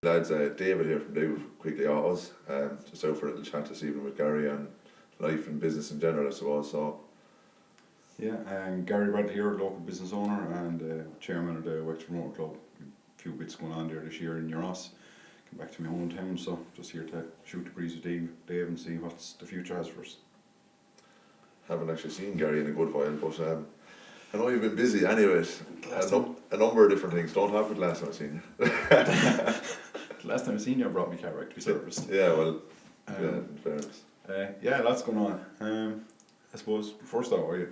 Lads, David here from David Quigley Autos. Just out for a little chat this evening with Garry on life and business in general, I suppose. So, yeah, Garry Bradley here, local business owner and chairman of the Wexford Motor Club. A few bits going on there this year in Ross. Came back to my hometown, so just here to shoot the breeze with Dave and see what the future has for us. haven't actually seen Garry in a good while, but I know you've been busy anyways. A number of different things. Don't have it last time I seen you. The last time I seen you, I brought my car back to be serviced. Yeah, well, in fairness. Yeah, lots going on. I suppose, first off, I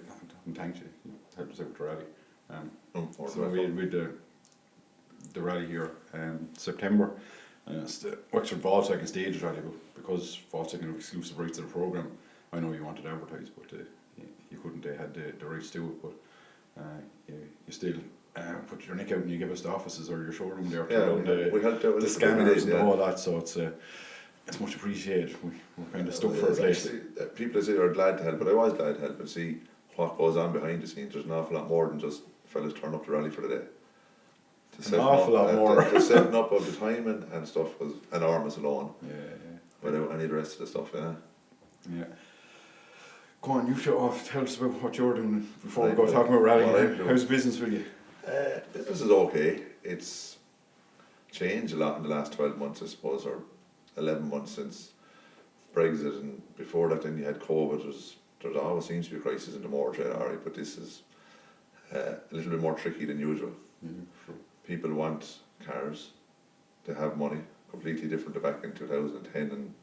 thank you. You helped us out with the rally. So we had the rally here September. It's the Wexford Volkswagen Stages Rally, but because Volkswagen have exclusive rights to the programme, I know you wanted to advertise, but you couldn't. They had the rights to it, but you still put your neck out and you give us the offices or your showroom there. We helped out with the scanners and all that, so it's much appreciated. We're kind of stuck for a place. People say are glad to help, but I was glad to help and see what goes on behind the scenes. There's an awful lot more than just fellas turn up to rally for the day. An awful lot more. The setting up of the timing and stuff was enormous alone. Yeah. Without any of the rest of the stuff, Yeah. Go on, you tell us about what you're doing before we go talking about rally. How's business with you? Business is okay. It's changed a lot in the last 12 months, I suppose, or 11 months since Brexit, and before that then you had COVID. There always seems to be a crisis in the motor trade, alright, but this is a little bit more tricky than usual. Sure. People want cars, they have money, completely different to back in 2010 and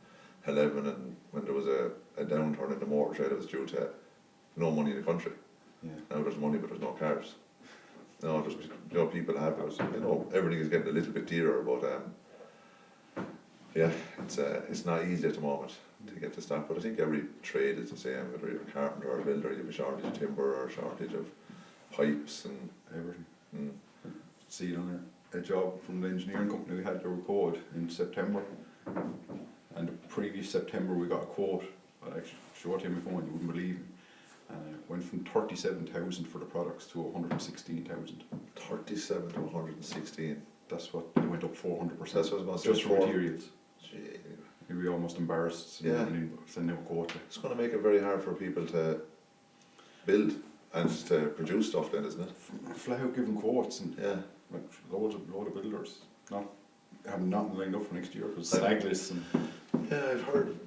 11, and when there was a downturn in the motor trade, it was due to no money in the country. Yeah. Now there's money, but there's no cars. No, just people have it. Everything is getting a little bit dearer, but it's not easy at the moment to get the stock. But I think every trade is the same. Whether you're a carpenter or a builder, you have a shortage of timber or a shortage of pipes and everything. See it on a job from the engineering company. We had the report in September, and the previous September we got a quote. I'll actually show it to you on my phone. You wouldn't believe it. Went from 37,000 for the products to 116,000. 37 to 116. That's what it went up 400%. That's what I was going to say. Just for materials. Gee. You'd be almost embarrassed sending a quote. It's going to make it very hard for people to build and to produce stuff then, isn't it? Flat out giving quotes and like load of builders have nothing lined up for next year because slag lists and I've heard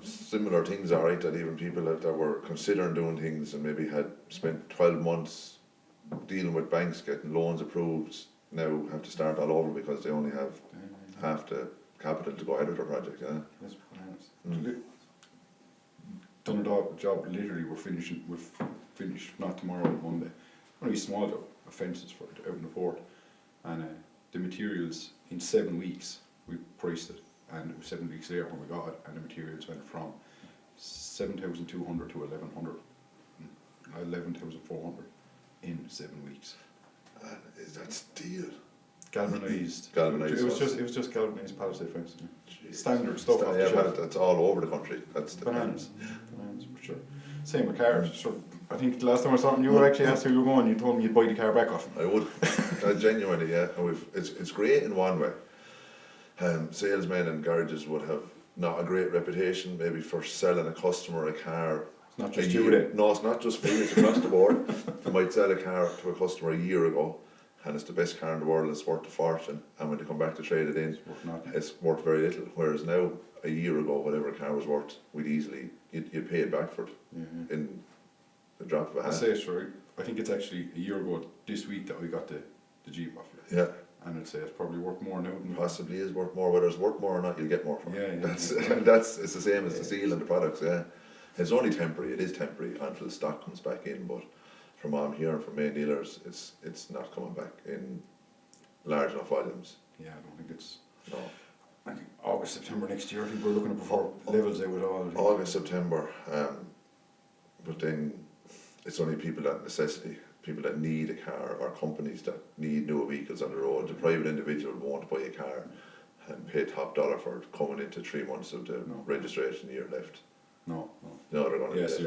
similar things, alright, that even people that were considering doing things and maybe had spent 12 months dealing with banks getting loans approved now have to start all over because they only have half the capital to go ahead with their project. That's bananas. Done a job literally. We'll finish not tomorrow, Monday. Only a small job, fences for it out in the port, and the materials in 7 weeks we priced it, and it was 7 weeks later when we got it, and the materials went from 7,200 to 11,400 in 7 weeks. And is that steel? Galvanised. Galvanised. It was just galvanised palisade fence. Standard stuff. That's all over the country. That's the bananas for sure. Same with cars. Sure. I think the last time I saw you were actually asked how you were going. You told me you'd buy the car back off. I would. Genuinely, yeah. It's great in one way. Salesmen and garages would have not a great reputation maybe for selling a customer a car. It's not just you then. No, it's not just me. It's across the board. They might sell a car to a customer a year ago, and it's the best car in the world. It's worth a fortune, and when they come back to trade it in, it's worth very little. Whereas now, a year ago, whatever a car was worth, you'd pay it back for it in the drop of a hat. I'll say it's right. I think it's actually a year ago this week that we got the Jeep off you. Yeah. And I'd say it's probably worth more now. Possibly is worth more. Whether it's worth more or not, you'll get more from it. Yeah. It's the same as the steel and the products. Yeah, it's only temporary. It is temporary until the stock comes back in. But from what I'm hearing from main dealers, it's not coming back in large enough volumes. Yeah, I don't think it's. No. I think August, September next year. I think we're looking at before levels out with all. August, September, but then it's only people that necessity. People that need a car or companies that need newer vehicles on the road. The private individual won't buy a car and pay top dollar for it coming into 3 months of the registration year left. No, they're going to yes,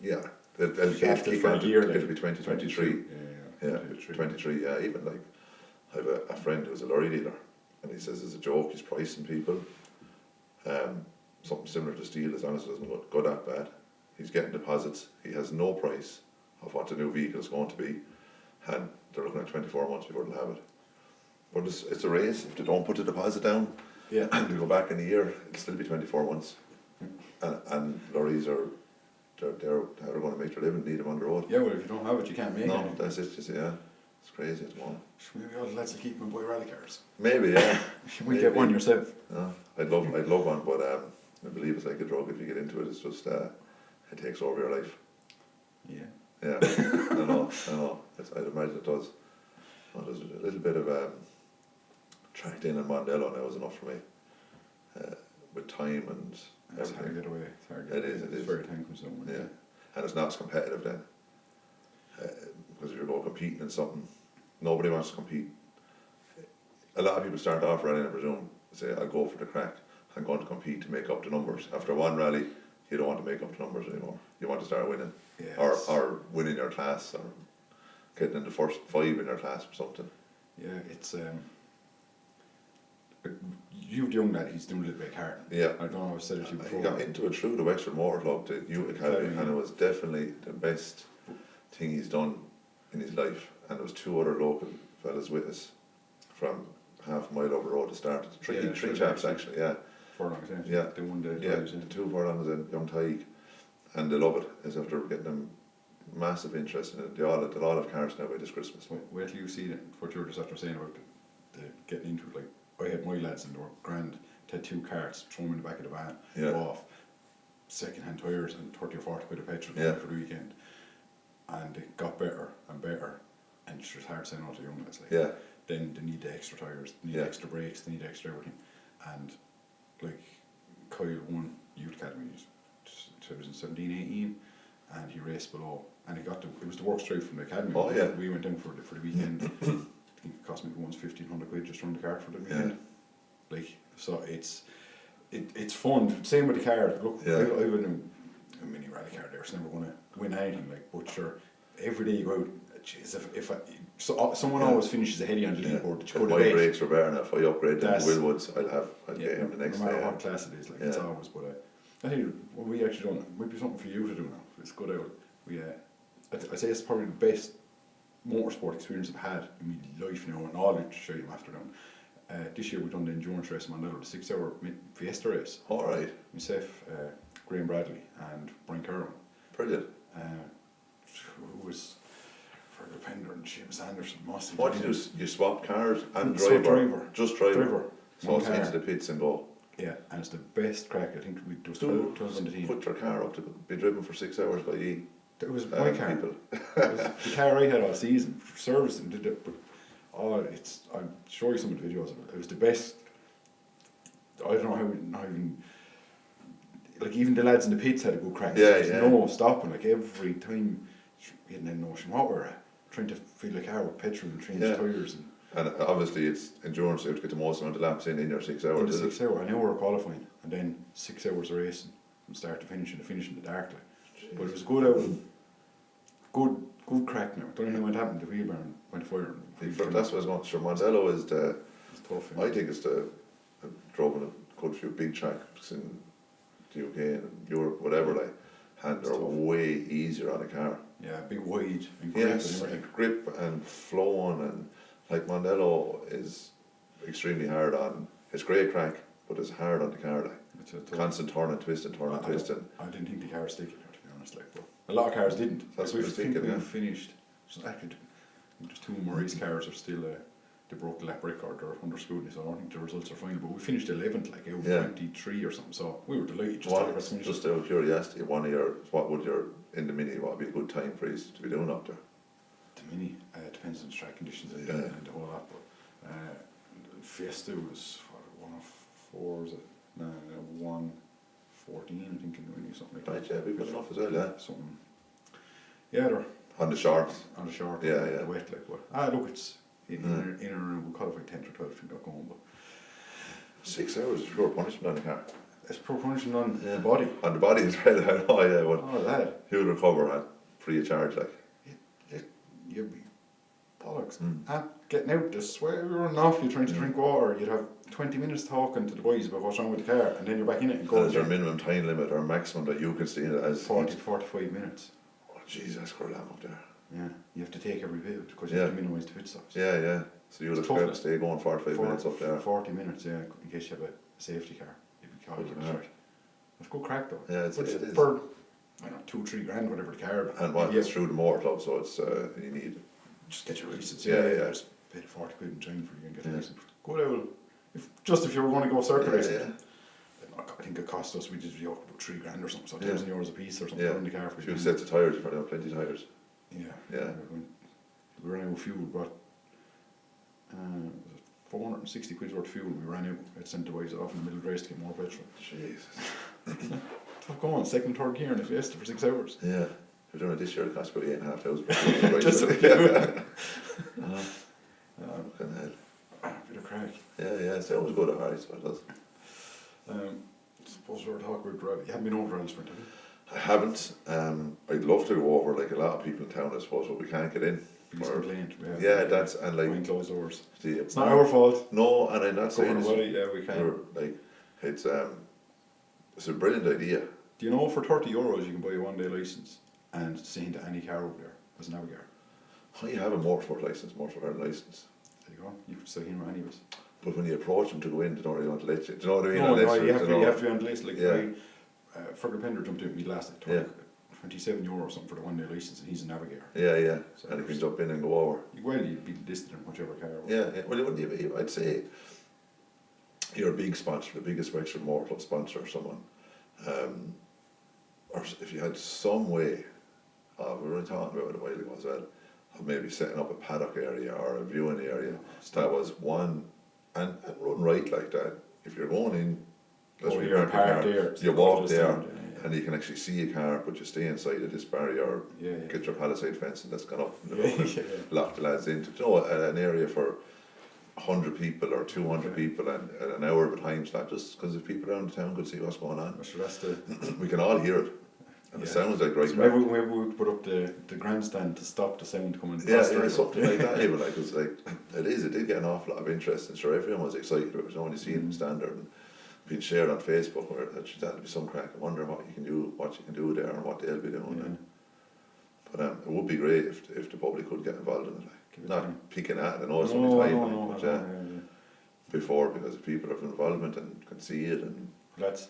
yeah. It'll be 2023. Yeah, 23, yeah. Even like, I have a friend who's a lorry dealer, and he says it's a joke, he's pricing people. Something similar to steel, as long as it doesn't go that bad. He's getting deposits, he has no price of what the new vehicle is going to be, and they're looking at 24 months before they'll have it. But it's a race. If they don't put the deposit down, and they go back in a year, it'll still be 24 months. And lorries they're going to make their living, need them on the road. Yeah, well, if you don't have it, you can't make it. No, that's it, just, yeah. It's crazy at the moment. Maybe all the lads will keep them and buy rally cars. Maybe, yeah. You might get one yourself. No, I'd love one, but I believe it's like a drug. If you get into it, it's just, it takes over your life. Yeah. Yeah, I know. I'd imagine it does. Well, there's a little bit of tracked in Mondello now is enough for me. With time and It's everything. hard to get away. It's hard to It get away. is. It's very time consuming. Yeah, and it's not as competitive then. Because if you're going competing in something, nobody wants to compete. A lot of people start off running, I presume, say, I'll go for the crack. I'm going to compete to make up the numbers. After one rally, you don't want to make up the numbers anymore. You want to start winning. Yeah, Or winning your class, or getting in the first 5 in your class or something. Yeah, it's you've the young lad, he's doing a little bit of karting. Yeah. I don't know if I said it to you before. He got into it through the Wexford Motor Club, the Youth Academy, and it was definitely the best thing he's done in his life. And there was 2 other local fellas with us from half a mile over the road to start. Three chaps actually, yeah. Furlongs, Yeah. They won the Yeah, drives, the 2 furlongs and young Taig. And they love it, as after getting them massive interest in it. They'll all have cars now by this Christmas. Wait till you see that, what you were just after saying about the getting into it. Like, I had my lads and they were grand, they had 2 carts, throw them in the back of the van, Yeah. go off, second-hand tyres and 30 or 40 quid of petrol Yeah. for the weekend. And it got better and better, and it's just hard saying no to young lads. Like, Yeah. then they need the extra tyres, they need Yeah. extra brakes, they need extra everything. And like, Kyle won Youth Academy, 2017, 18, and he raced below, and he got it was the work straight from the academy. Oh, yeah. We went in for the weekend. I think it cost me once 1,500 quid just to run the car for the weekend. Like, so it's fun. Same with the car. Look, Yeah. I've been a mini rally car there, so never going to win anything. Like, but sure, every day you go out. Jeez, if someone always finishes ahead of you on the leaderboard, If you go to my bed. brakes were better now, if I upgrade them to That's- Willwoods, I'll get him the next no matter day. what class it is, like it's Yeah. always. But I think what we actually done might be something for you to do now. It's good out. We I'd say it's probably the best motorsport experience I've had in my life now, and all I'll show you after now. This year we've done the endurance race in Mandela, the 6-hour Fiesta race. All right, Myself, Garry Bradley, and Brian Curran. brilliant. Who was Fergal Pender and Seamus Anderson. Mossy. What did you swap cars and Swap driver? driver. Just driver. Driver. So One it's car. into the pits and go. Yeah, and it's the best crack. I think there was Do 12 on the team. put your car up to be driven for 6 hours by you. It was my car. People. It was the car I had all season, serviced and did it. But I'll show you some of the videos of it. It was the best. I don't know how, not even, like even the lads in the pits had a good crack. Yeah, There's yeah. no stopping, like every time we had no notion what we're at. Trying to fill the car with petrol and change Yeah. tyres. And And obviously it's endurance, you have to get the most amount of laps in your 6 hours. in the is it? 6 hour, an hour of qualifying, and then 6 hours of racing from start to finish, and the finish in the dark. Like. But it was good out. Good crack now. Don't know what happened. The wheel barn went fire. That's what I was going to say. Mondello is the, It's tough. Yeah. I think it's the, I've driven a good few big tracks in the UK and Europe, whatever, like, and they're It's tough. way easier on a car. Yeah, big wide and grip Yes, and and everything. grip and flowing, and like Mondello is extremely hard on, it's great crack, but it's hard on the car, like, It's a tough. constant turning, twisting, turning, twisting. I didn't think the car was sticky, to be honest. Like, but a lot of cars didn't. That's Like, what I was thinking, we yeah. finished. So actually, just 2 more race cars are still. They broke the lap record. They're under scrutiny, so I don't think the results are final. But we finished 11th, like over Yeah. 23 or something. So we were delighted. Just What, to finish. just out of curiosity, what would your, in the mini, what would be a good time for you to be doing up there? The mini depends on the track conditions and, Yeah. and the whole lot. But Fiesta was what, 104, is it? No, 114, I think, in the mini, something like that. Right, yeah, be good enough as well, yeah. Something. Yeah, they're On the shorts. on the short. Yeah, and yeah. the wet, like. But look, it's in and around. We qualify 10th or 12th. We got going, but 6 hours is pure punishment on the car. it's poor punishment on Yeah. the body. On the body as well, I know, yeah, well, Oh, that. he'll recover free of charge, like. You'll be bollocks. Mm. getting out the sweat, we were running off, you're trying to drink water, you'd have 20 minutes talking to the boys about what's wrong with the car, and then you're back in it and go. Is there a minimum time limit or maximum that you can stay in it as 40 to 45 minutes. Oh jeez, that's quite long up there. Yeah, you have to take every pit because you have to minimise the pit stops. Yeah. So you'll have to stay going 45 minutes up there. 40 minutes, yeah, in case you have a safety car. You'd be called It's good crack though. Yeah, it is. For, I don't know, 2-3 grand, whatever the car. And what? It's through the motor club, so it's you need. Just get your license. Yeah. Just pay 40 quid in China for you and get a license. Go down. If you were going to go circuit racing. I think it cost us, we did about 3 grand or something, so €1,000 a piece or something in the car for you. A few sets of tyres, you probably have plenty of tyres. Yeah. We ran out of fuel, but 460 quid worth of fuel. We ran out. I'd sent the boys off in the middle of the race to get more petrol. Jesus. Tough going, second, third gear in a Fiesta for 6 hours. Yeah. If we're doing it this year, it costs about 8,500. Just a few. Fucking hell. Bit of crack. Yeah, it sounds good at Harry's, but it does. I suppose we were talking about rally. You haven't been over Rally Sprint, have you? I haven't. I'd love to go over, like a lot of people in town, I suppose, but we can't get in. Biggest complaint. That's, and like. Behind closed doors. See, it's not our fault. No, and I'm not saying we can. Like, it's a brilliant idea. Do you know for €30 you can buy a 1-day licence and stay into any car over there as a navigator? Oh, you have a motorsport licence, motorsport licence. There you go. You could stay in with any of us. But when you approach them to go in, they don't really want to let you. Do you know what I mean? No, you have to be on the list. Like, Fergal Pender jumped in with me last night. €27 or something for the 1-day licence, and he's a navigator. Yeah. So and he can jump in and go over. Well, you'd be listed in whichever car. Yeah. Well, you wouldn't even, I'd say you're a big sponsor, the biggest Wexford Motor Club sponsor or someone. Or if you had some way, we were talking about it a while ago as well, of maybe setting up a paddock area or a viewing area that was one, and run right like that. If you're going in, you walk there, and you can actually see a car, but you stay inside of this barrier, get your palisade fencing that's gone up, lock the lads into, an area for 100 people or 200 people and an hour at a time, not just because if people around the town could see what's going on. We can all hear it. And it sounds like right. So maybe we would put up the grandstand to stop the sound coming. Something like that. Even like it did get an awful lot of interest, and sure everyone was excited. It was only seen in standard and being shared on Facebook. Where that'd be some crack. I wonder what you can do there, and what they'll be doing. But it would be great if the public could get involved in it. Like, not picking at it. I know it's only time, but before, because if people have involvement and can see it, and that's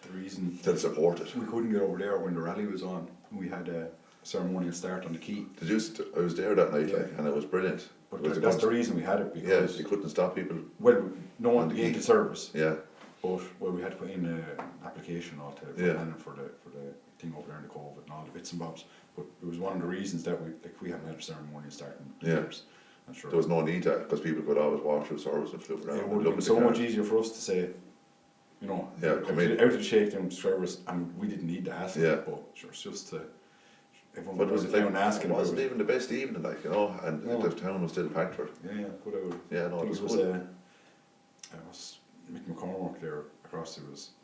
the reason they'll support it. We couldn't get over there when the rally was on. We had a ceremonial start on the quay. I was there that night, and it was brilliant. But that's the reason we had it, because you couldn't stop people. Well, no one came to service. Yeah. But we had to put in an application all for the thing over there in the COVID and all the bits and bobs. But it was one of the reasons that we haven't had a ceremonial start in years. There was no need to, because people could always walk through service and flip around. It would have been so much easier for us to say, out of the shakedown service, and we didn't need to ask it, but sure, it's just to everyone was down asking. It wasn't even the best evening, and the town was still packed for it. Good out. It was good. It was Mick McCormack there across.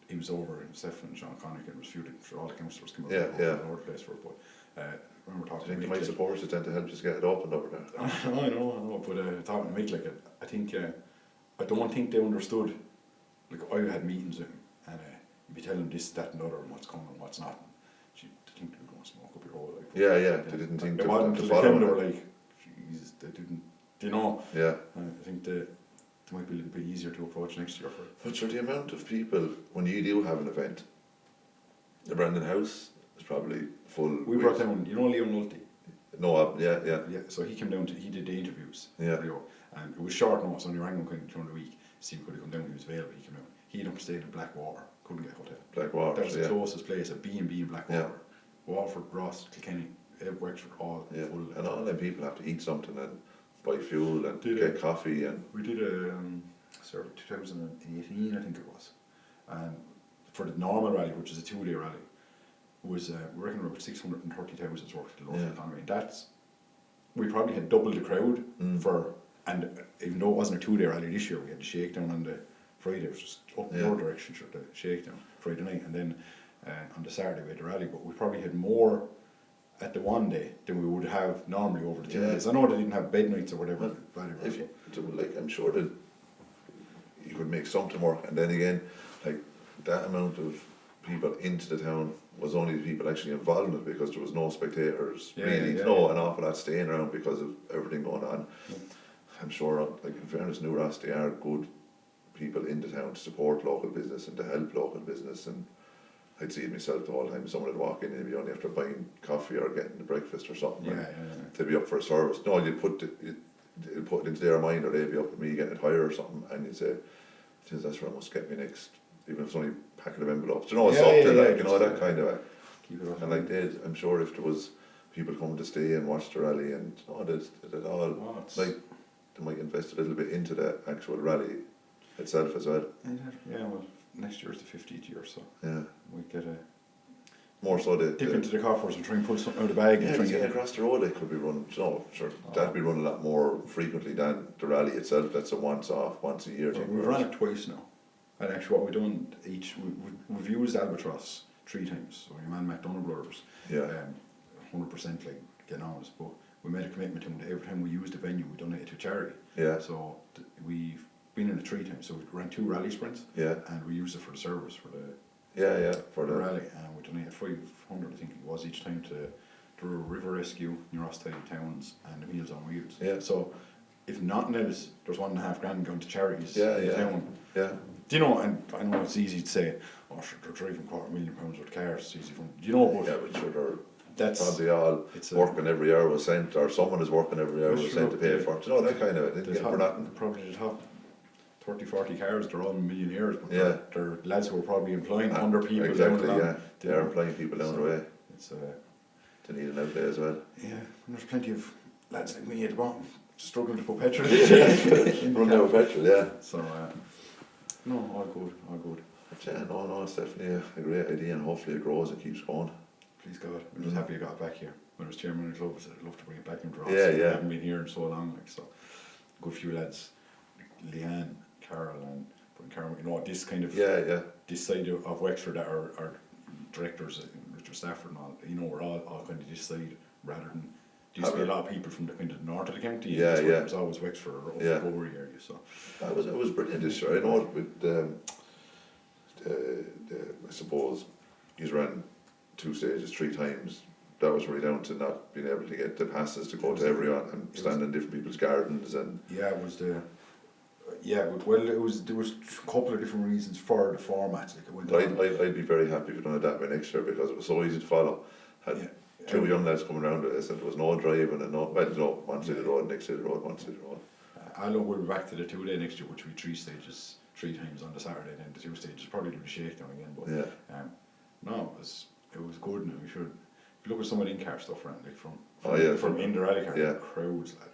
He was over in Stephen and Sean Connick, and was feuding for all the councillors came over all the place for it. But I remember talking. I think my supporters tend to help us get it opened over there. I know. But talking to Mick, I think I don't think they understood. Like, I had meetings with him, and you'd be telling him this, that and the other, and what's coming and what's not. And they think they were going to smoke up your whole life. They didn't think to follow it. They were like, Jesus, they didn't, Yeah. I think it might be a little bit easier to approach next year for it. But sure, the amount of people, when you do have an event, the Brandon House is probably full. We brought down, Liam Nulty? No, yeah. So he came down, he did the interviews. Yeah. And it was short notice, only rang him kind of during the week. See if he could have come down, he was available, he came down. He'd up stayed in Blackwater, couldn't get a hotel. Blackwater, that was the closest place, a B&B in Blackwater. Walford, Ross, Kilkenny, Wexford, all full. And all them people have to eat something and buy fuel and get coffee. And we did a sort of 2018, I think it was. And for the normal rally, which is a 2-day rally, was we reckon about 630,000 worth of the local economy. We probably had double the crowd and even though it wasn't a 2-day rally this year, we had the shakedown on the Friday. It was just up in your direction, the shakedown Friday night, and then on the Saturday we had the rally. But we probably had more at the one day than we would have normally over the 2 days. I know they didn't have bed nights or whatever. If you, like, I'm sure that you could make something work, and then again, like, that amount of people into the town was only the people actually involved in it, because there was no spectators really, an awful lot staying around because of everything going on. I'm sure, like, in fairness, New Ross, they are good people in the town to support local business and to help local business, and I'd see it myself the whole time. Someone would walk in and be only after buying coffee or getting the breakfast or something, they'd be up for a service. No, you'd put it into their mind, or they'd be up with me getting a tire or something, and you'd say, "Geez, that's where I must get me next," even if it's only a packet of envelopes, you know, something like, you know, that kind of. And like I'm sure if there was people coming to stay and watch the rally, and they'd all like, they might invest a little bit into the actual rally itself as well. Yeah, well, next year's the 50th year, so we get a more so dip into the coffers and try and pull something out of the bag. Yeah, and try and get across the road, it could be run. You know, sure, that'd be run a lot more frequently than the rally itself. That's a once a year thing. We've run it twice now, and actually, what we've done we've used Albatross 3 times. So your man McDonough Brothers, 100% like getting on us, but we made a commitment to them that every time we used the venue, we donate it to charity. Yeah. So we've been in it 3 times. So we ran 2 rally sprints. Yeah. And we used it for the service for the for the rally, and we donated 500, I think it was, each time to River Rescue, New Ross Tidy Towns, and Meals on Wheels. Yeah. So if nothing else, there's $1.5 grand going to charities in town. Yeah. Do you know? And I know it's easy to say, "Oh, sure, they're driving £250,000 worth of cars. It's easy for them." Do you know? But but sure, that's probably all working every hour was sent, or someone is working every hour was sent to pay for it. Do you know, that kind of it? Didn't get for nothing. Probably the top 30-40 cars, they're all millionaires, but they're lads who are probably employing 100 people down the line. They're employing people down the way. It's to need an outlay as well. Yeah, and there's plenty of lads like me at the bottom struggling to put petrol run out of petrol, so no, all good. But no, it's definitely a great idea, and hopefully it grows and keeps going. Please God, I'm just happy I got it back here. When I was chairman of the club, I said I'd love to bring it back into Ross. I haven't been here in so long, like, so good few lads, Leanne, Carol and Carol, you know, this kind of this side of Wexford that are directors, Richard Stafford and all, you know, we're all kind of this side, rather than there used to be a lot of people from the kind of north of the county. It was always Wexford or over area. So it was brilliant this year. I know with I suppose he's ran 2 stages 3 times. That was really down to not being able to get the passes to go to everyone and stand in different people's gardens, and it was the. Well, there was a couple of different reasons for the format. Like I'd be very happy if we done it that way next year, because it was so easy to follow. Had 2 young lads coming around with us, and there was no driving and one side of the road, next side of the road, one side of the road. I know we'll be back to the 2-day next year, which will be 3 stages, 3 times on the Saturday, then the 2 stages, probably do the shakedown again. But no, it was good. Now we should. If you look at some of the in-car stuff around, like from in the rally car, crowds, like,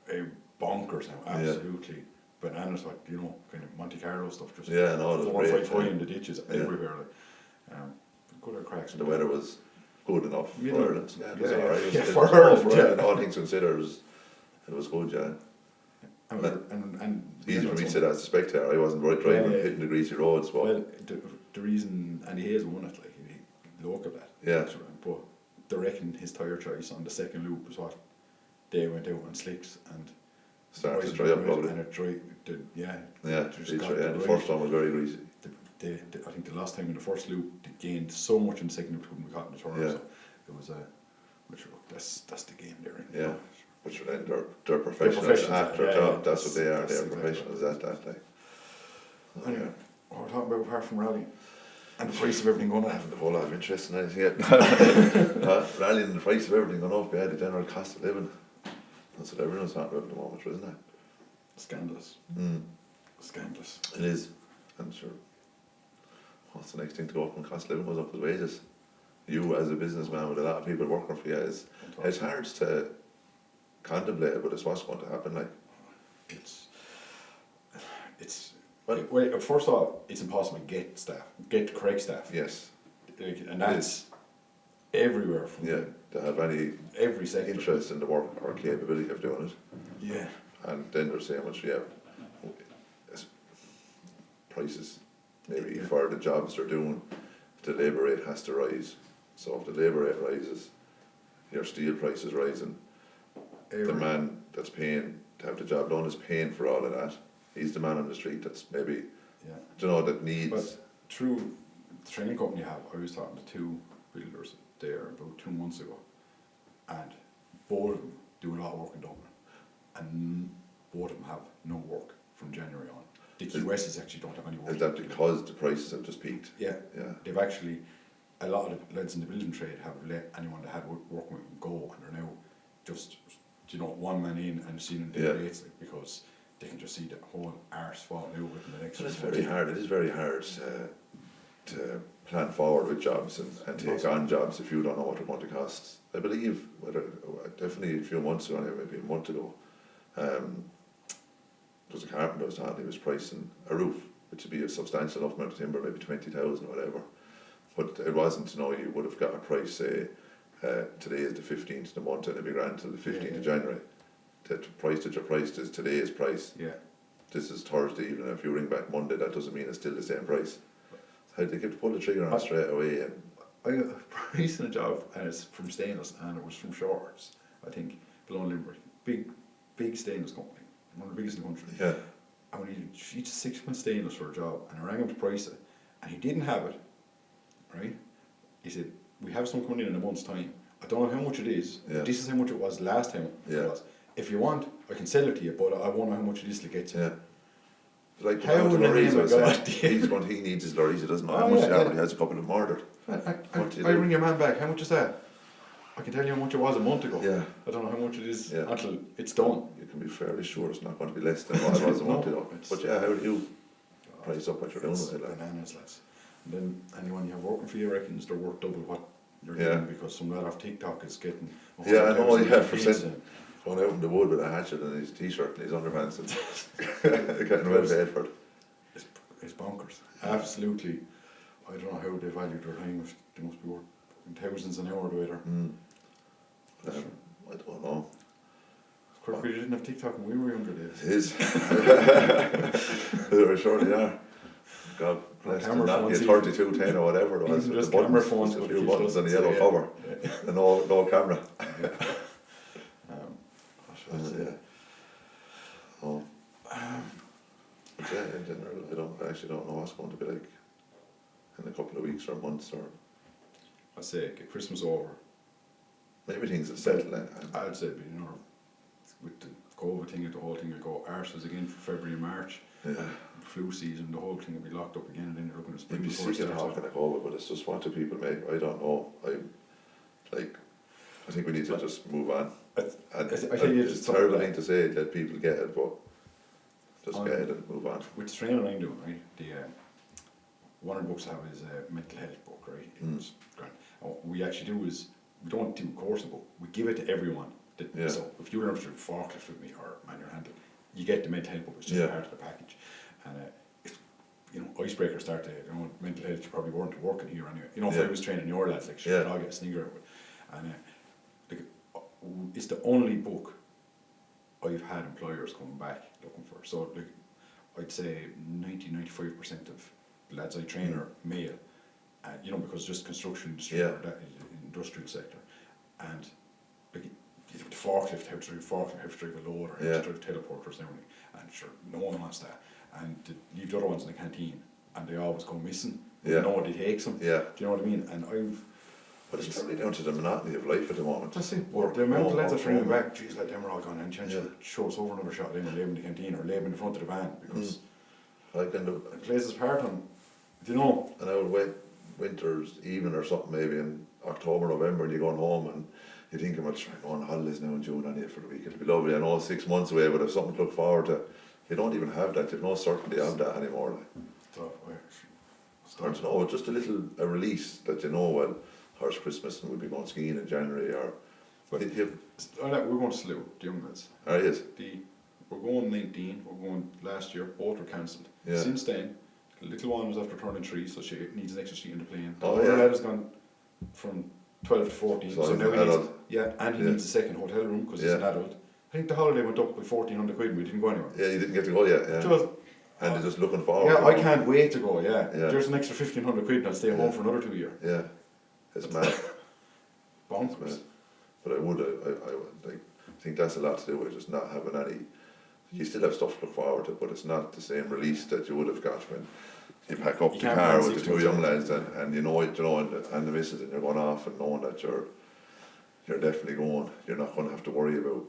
it was bonkers now, absolutely bananas, like, you know, kind of Monte Carlo stuff, just 4-5 in the ditches everywhere. Like, good old cracks. The weather was good enough for Ireland. It was alright. For Ireland, all things considered, it was good, And easy for me to say that as a spectator. I wasn't driving, hitting the greasy roads. But well, the reason, and he has won it, like, he local that. But they reckon his tyre choice on the second loop was what they went out on slicks and started to dry up probably. And it dried, the first one was very greasy. I think the last time in the first loop they gained so much in the second loop, couldn't be caught in the turn. So it was that's the game they're in. Which then they're professionals at their job. That's what they are. They are professionals at that. Like. Anyway, what we're talking about apart from rally and the price of everything going up. I haven't a whole lot of interest in anything yet. Rally and the price of everything going up. The general cost of living. That's what everyone's talking about at the moment, isn't it? Scandalous. Scandalous. It is. I'm sure. What's the next thing to go up when cost of living goes up with wages? You, as a businessman with a lot of people working for you, it's hard to contemplate it, but it's what's going to happen. Like, well, first of all, it's impossible to get the correct staff. Yes. And that's everywhere from to have any every sector interest in the work or capability of doing it. Yeah. And then there's so much prices maybe for the jobs they're doing, the labour rate has to rise So if the labour rate rises, your steel price is rising. The man that's paying to have the job done is paying for all of that. He's the man on the street that's maybe, that needs. But through the training company I was talking to 2 builders there about 2 months ago, and both of them do a lot of work in Dublin, and both of them have no work from January on. The QSs actually don't have any work. Is that because the prices have just peaked? Yeah. They've actually, a lot of the lads in the building trade have let anyone that had work with them go, and they're now just, one man in and seeing them day rates, because they can just see the whole arse falling out within the next. But it's very hard. It is very hard to plan forward with jobs and take on jobs if you don't know what they're going to cost. I believe, definitely a few months ago, maybe a month ago, there was a carpenter was talking, he was pricing a roof, which would be a substantial enough amount of timber, maybe 20,000 or whatever. But it wasn't, you would have got a price, say, today is the 15th of the month and it'll be grand till the 15th of January. The price that you're priced is today's price. Yeah. This is Thursday evening. If you ring back Monday, that doesn't mean it's still the same price. How did they get to pull the trigger on straight away? And I got a price in a job, and it's from Stainless, and it was from Shorts, I think, below Limerick. Big stainless company, one of the biggest in the country. Yeah. And when he needed 6 months stainless for a job, and I rang him to price it, and he didn't have it, right? He said, we have some coming in a month's time. I don't know how much it is. Yeah. This is how much it was last time. Yeah. It was. If you want, I can sell it to you, but I won't know how much it is to get to. Yeah. Like the How amount of in the lorries, name I of said, God? he needs his lorries, he doesn't know how much he already has a couple of murdered. I ring your man back, how much is that? I can tell you how much it was a month ago. Yeah. I don't know how much it is Yeah. until it's done. You can be fairly sure it's not going to be less than what it was a month ago. But how do you price up what you're doing with it? Like? Bananas, lads. And then anyone you have working for you reckons they're worth double what you're Yeah. getting, because some lad off TikTok is getting. Yeah, I know, 100,000 for views saying, going out in the wood with a hatchet and his t-shirt and his underpants and getting well paid for it. It's bonkers. Absolutely. I don't know how they value their time. They must be worth thousands an hour to it. I don't know. Quite we didn't have TikTok when we were younger days. It is. They surely are. God bless them. Not get 3210 or whatever it was. Even just the camera buttons, phones, a but few it buttons and a doesn't yellow say, cover. Yeah. And no camera. Yeah. Oh. But yeah, in general, I actually don't know what's going to be like in a couple of weeks or months, or I'd say get Christmas over. maybe things will settle in. I'd say, with the COVID thing, the whole thing will go arses again for February, March. Yeah. Flu season, the whole thing will be locked up again, and then you're looking at spring You'd be before it sick of starts. talking of COVID, but it's just what do people make? I don't know. I think we need to just move on. I think It's a terrible thing to say, let people get it, but just get it and move on. With the training I'm doing, right, one of the books I have is a mental health book, right? It's grand. And what we actually do is, we don't do a course book, we give it to everyone. Yeah. So if you learn to do forklift with me or manual handling, you get the mental health book, it's just part of the package. And it's, icebreakers start to, mental health, you probably weren't working here anyway. If I was training your lads, like, sure, I'll get a sneaker out with. And it's the only book I've had employers coming back looking for. So I'd say 90-95% of the lads I train are male, because just construction industry or that industrial sector, and the forklift, how to drive forklift, how to drive a loader, how to drive teleporters and everything, and sure, no one wants that, and to leave the other ones in the canteen, and they always go missing. Nobody takes them. Do you know what I mean? And But it's probably down to the monotony of life at the moment. That's it. Well, the amount of lads that training back, geez, like them are all gone, and chance to show us over another shot, then and leave in the canteen or leave in the front of the van, because it plays its part on, an old winter's evening or something, maybe in October, November, and you're going home and you think, I'm trying to go on holidays now in June on here for the week, it'll be lovely. I know it's 6 months away, but if something to look forward to, you don't even have that, you've no certainty of that anymore. It's just a release that there's Christmas and we'll be going skiing in January, or we're going to Slough, the young lads. Yes. We're going 19, we're going last year, both were cancelled. Since then, the little one was after turning 3, so she needs an extra seat in the plane. The other lad has gone from 12 to 14, so now he needs a second hotel room because he's an adult. I think the holiday went up by 1,400 quid and we didn't go anywhere. Yeah, you didn't get to go yet, and they're just looking forward. I can't wait to go, There's an extra 1,500 quid and I'll stay home for another 2 years. Yeah. It's mad. Bonkers. But I would, I think that's a lot to do with just not having any. You still have stuff to look forward to, but it's not the same release that you would have got when you pack up the car with the two young lads and you know it, and the missus, and you're going off and knowing that you're definitely going. You're not going to have to worry about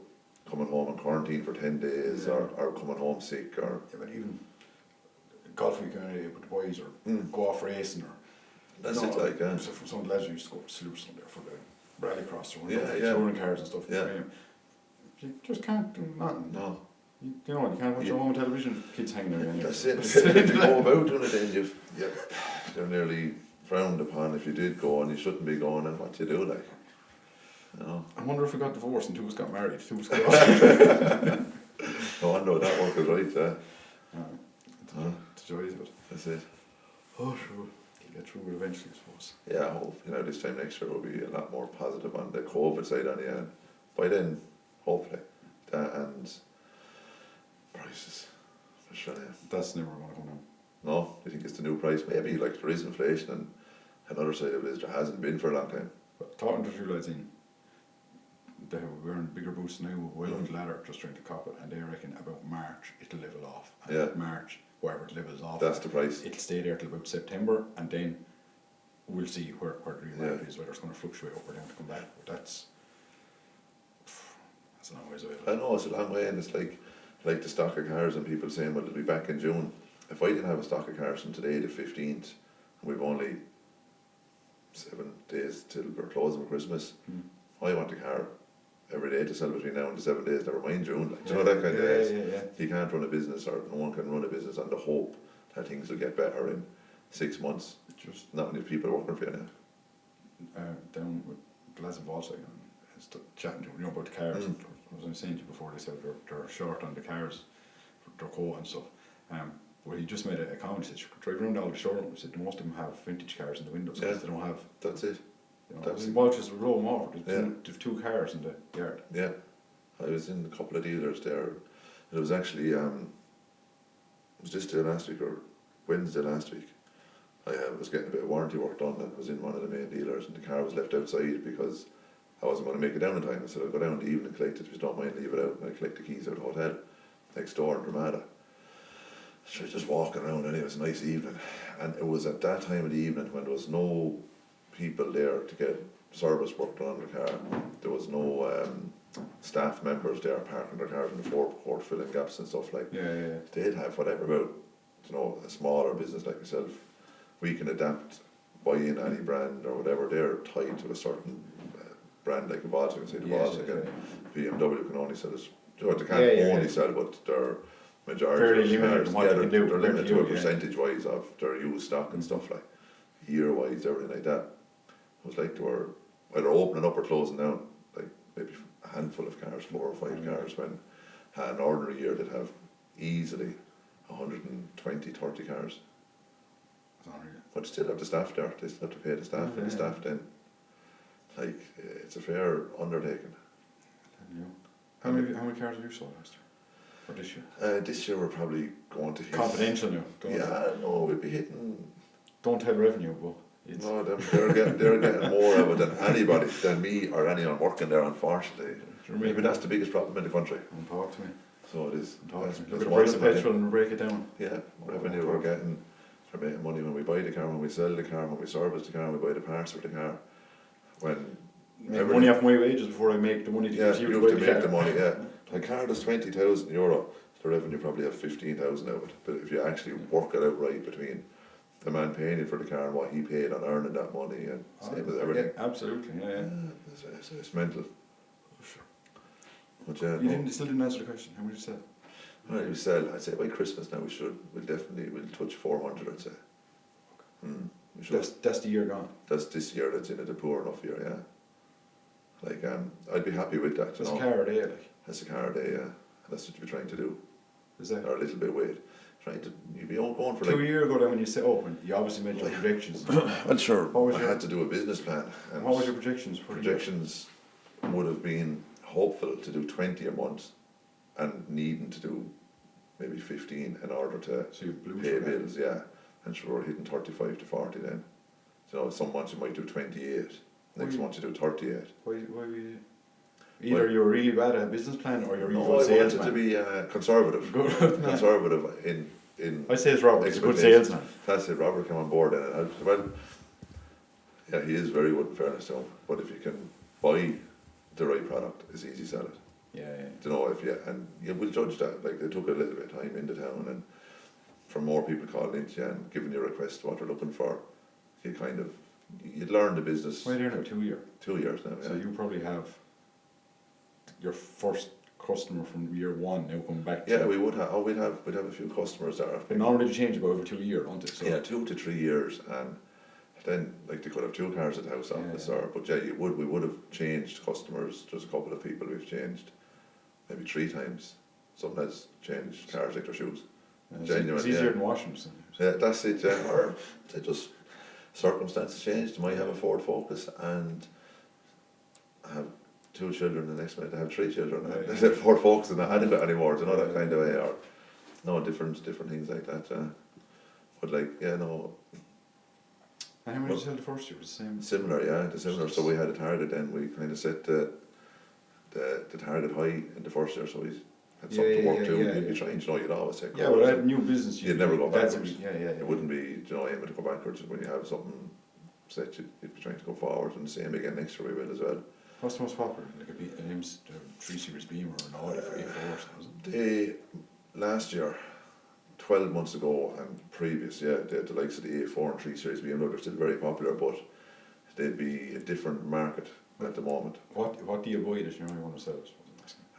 coming home in quarantine for 10 days or coming home sick or. Yeah, but even golf weekend with the boys or go off racing or. That's it, like, yeah. So for some of the lads who used to go to Sluice there for the rallycross or touring cars and stuff. Yeah. You just can't do nothing. No. You can't watch your home television, kids hanging there. Anyway. That's it. If you go about doing it, then you're nearly frowned upon if you did go, and you shouldn't be going, and what do you do, like? You know? I wonder if we got divorced and two of us got married. Two of us got No, I know that work is right, yeah. It's the joys of it. That's it. Oh, sure. You'll get through it eventually, I suppose. Yeah, I hope, this time next year will be a lot more positive on the COVID side on the end. By then, hopefully. And prices, for sure. That's never going to come down. No, I think it's the new price. Maybe, like, there is inflation, and another side of it is there hasn't been for a long time. But talking to two lads in, we're in bigger boots now, well up the ladder, just trying to cop it, and they reckon about March it'll level off. And at March, wherever it levels off, that's the price. It'll stay there till about September, and then we'll see where the real market is, whether it's going to fluctuate up or down to come back. But that's a long ways away. I know, it's a long way, and it's like the stock of cars, and people saying, well, it'll be back in June. If I didn't have a stock of cars from today, the 15th, and we've only 7 days till we're closing for Christmas, I want a car every day to sell between now and the 7 days, never mind June. Like, do you know that kind of days? You can't run a business, or no one can run a business on the hope that things will get better in 6 months. Just not many people working for you now. Down with the lads in Volkswagen, chatting to about the cars. I was saying to you before, they said they're short on the cars, their quote and stuff. Well, he just made a comment. He said, you could drive around all the showroom. He said, most of them have vintage cars in the windows because they don't have. That's it. Walters will roll them over. There's two cars in the yard. Yeah. I was in a couple of dealers there. It was actually, it was this day last week or Wednesday last week. I was getting a bit of warranty work done, and I was in one of the main dealers, and the car was left outside because I wasn't going to make it down in time. I said, I'll go down in the evening and collect it. If you don't mind, leave it out. And I collect the keys out of the hotel next door in Ramada. So I was just walking around, and it was a nice evening. And it was at that time of the evening when there was no people there to get service work done on the car. There was no staff members there parking their cars in the forecourt, filling gaps and stuff like that. They'd have whatever about, a smaller business like yourself. We can adapt, buy in any brand or whatever. They're tied to a certain brand like a Volkswagen, say the Volkswagen. BMW can only sell it. They can't only sell, but they're majority of cars. They're limited to a percentage-wise of their used stock and stuff like year-wise, everything like that. It was like they were either opening up or closing down, like maybe a handful of cars, 4 or 5 cars, when an ordinary year they'd have easily 120, 30 cars. But still have the staff there, they still have to pay the staff, and the staff then, like, it's a fair undertaking. How many cars have you sold last year? Or this year? This year we're probably going to hit... Confidential now. We'll be hitting... Don't tell revenue, but... No, they're getting more of it than anybody, than me or anyone working there, unfortunately. Maybe that's the biggest problem in the country. Don't talk to me. So it is. Look at the price of petrol and break it down. Yeah, revenue we're getting. We're making money when we buy the car, when we sell the car, when we service the car, when we buy the parts for the car. When make money off my wages before I make the money to you have to make the money, A car that's €20,000, the revenue probably have 15,000 out of it. But if you actually work it out right between the man paying you for the car and what he paid on earning that money, and same with everything. Yeah, absolutely, It's mental. Sure. But you still didn't answer the question. How much did you sell? Well, we sell, I'd say by Christmas now we'll touch 400, I'd say. We should. That's the year gone. That's this year, that's in it, a poor enough year, yeah. Like, I'd be happy with that. That's a car a day, like. That's a car a day, yeah. And that's what you're trying to do. Is that? Or a little bit weight. You'd be going for 2 years ago then when you said open, you obviously made your projections. Well, sure, I had to do a business plan. And what was your projections? Projections would have been hopeful to do 20 a month and needing to do maybe 15 in order to pay bills, And sure we're hitting 35 to 40 then. You know, some months you might do 28, next month you do 38. Why either you're really bad at a business plan or you're really good salesman. I wanted to be conservative. Conservative in I say it's Robert, he's a good salesman. That's it, Robert came on board and well, yeah, he is very good in fairness to him, but if you can buy the right product, it's easy to sell it. Yeah. You know, and you will judge that, like they took a little bit of time into town and for more people calling into you and giving you a request what they're looking for, you'd learn the business. Well, you're now 2 years. 2 years now, yeah. So you probably have your first customer from year one now coming back. Yeah, we would have. Oh, we'd have a few customers there. But normally they change about every 2 years, don't they? So yeah, 2 to 3 years, and then like they could have 2 cars at the house office, but yeah, we would have changed customers. There's a couple of people we've changed, maybe 3 times. Some has changed cars like their shoes. Genuine, it's easier than washing. Yeah, that's it. Yeah, or they just circumstances changed. You might have a Ford Focus and have 2 children, the next minute they have 3 children. And they have Ford Focus and not adequate anymore. You know, that kind of way, or no different things like that. But like, yeah, no. And how much did you sell the first year? Was the same? Similar, yeah, similar. So we had a target. Then we kind of set the target high in the first year. So we had something to work to. You'd be trying, you know, you'd always take. Yeah, well, I have new business. You'd never go backwards. It wouldn't be, you know, aiming to go backwards. When you have something set, you'd be trying to go forward. And the same again next year we will as well. What's the most popular? Like a 3 Series Beamer or an Audi for A4? Last year, 12 months ago and previous, the likes of the A4 and 3 Series BMW, they're still very popular, but they'd be a different market at the moment. What do you buy that you only want to sell?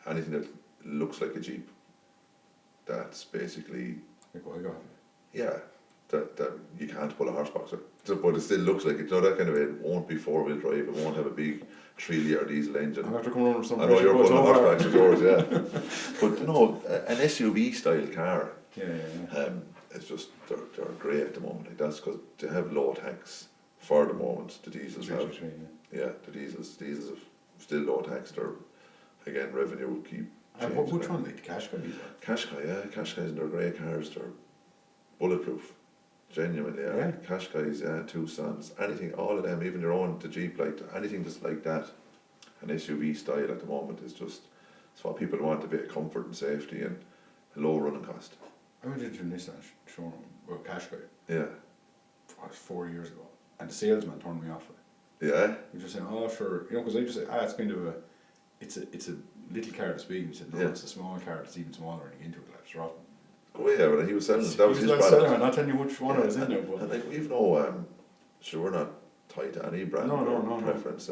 Anything that looks like a Jeep. That's basically... Like what I got? Yeah, that you can't pull a horse boxer, but it still looks like it. You know, that kind of way. It won't be 4-wheel drive, it won't have a big 3-litre diesel engine. I'm after coming over some. I know you're putting a horse boxer yours, yeah. But you know, an SUV style car. It's just they're great at the moment. Like that's because they have low tax for the moment. The diesels have. The diesels have still low tax. They're again revenue will keep. And which one? Like the Qashqai? Qashqais, they're great cars. They're bulletproof. Genuinely, yeah. Qashqais, Tucsons, anything, all of them, even your own, the Jeep, like anything just like that, an SUV style at the moment is just, it's what people want, a bit of comfort and safety and a low running cost. I went into Nissan showroom with Qashqai. Yeah. 4 years ago, and the salesman turned me off it. Yeah. He just saying, oh sure, you know, because I just said, it's kind of it's a little car that's big. And he said, no, it's a small car that's even smaller, and you get into it, like it's rotten. Oh yeah, but he was selling. That was his product. I'm not telling you which one I was in there. But and like we've no, sure we're not tied to any brand or preference,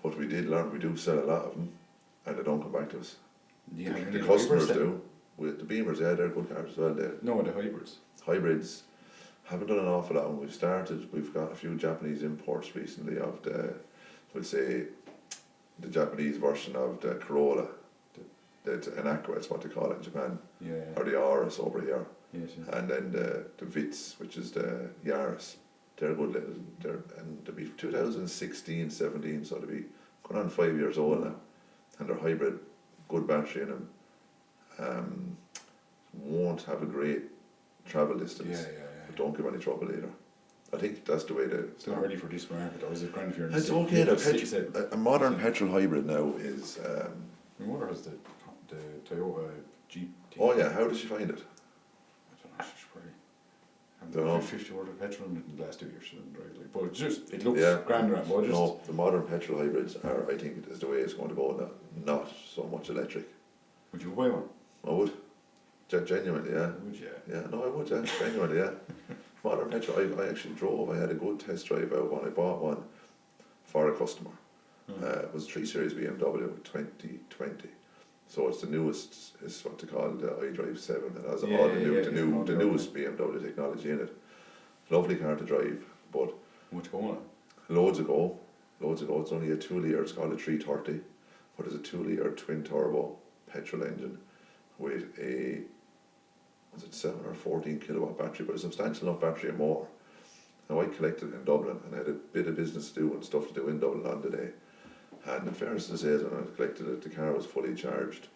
but we did learn we do sell a lot of them, and they don't come back to us. The customers do. With the Beamers, they're good cars as well. No, the hybrids. Hybrids, haven't done an awful lot. When we've got a few Japanese imports recently of we'll say, the Japanese version of the Corolla. An Acura, it's what they call it in Japan, or the Yaris over here, and then the Vitz, which is the Yaris. They're good little. And they'll be 2016, 17, so they'll be going on 5 years old now, and they're hybrid, good battery in them. Won't have a great travel distance, but don't give any trouble either. I think that's the way to. It's not ready for this market, or is it grand if you're in It's okay. A modern petrol hybrid now is. My mother has the Toyota Jeep. Oh yeah, how did she find it? I don't know, she's 50 worth of petrol in the last 2 years. But it's just, it looks grander and budget. No, the modern petrol hybrids are, I think, is the way it's going to go now. Not so much electric. Would you buy one? I would. Genuinely, yeah. Would you? Yeah, no, I would, genuinely, yeah. Modern petrol, I actually drove, I had a good test drive out when I bought one for a customer. It was a 3 Series BMW 2020. So it's the newest, is what they call the iDrive 7. It has all the newest BMW technology in it. Lovely car to drive, but much go on? Loads ago. It's only a 2 litre. It's called a 330, but it's a 2 litre twin turbo petrol engine with a 7 or 14 kilowatt battery, but a substantial enough battery and more. Now I collected it in Dublin and had a bit of business to do and stuff to do in Dublin on the day. And in fairness to say, when I collected it, the car was fully charged.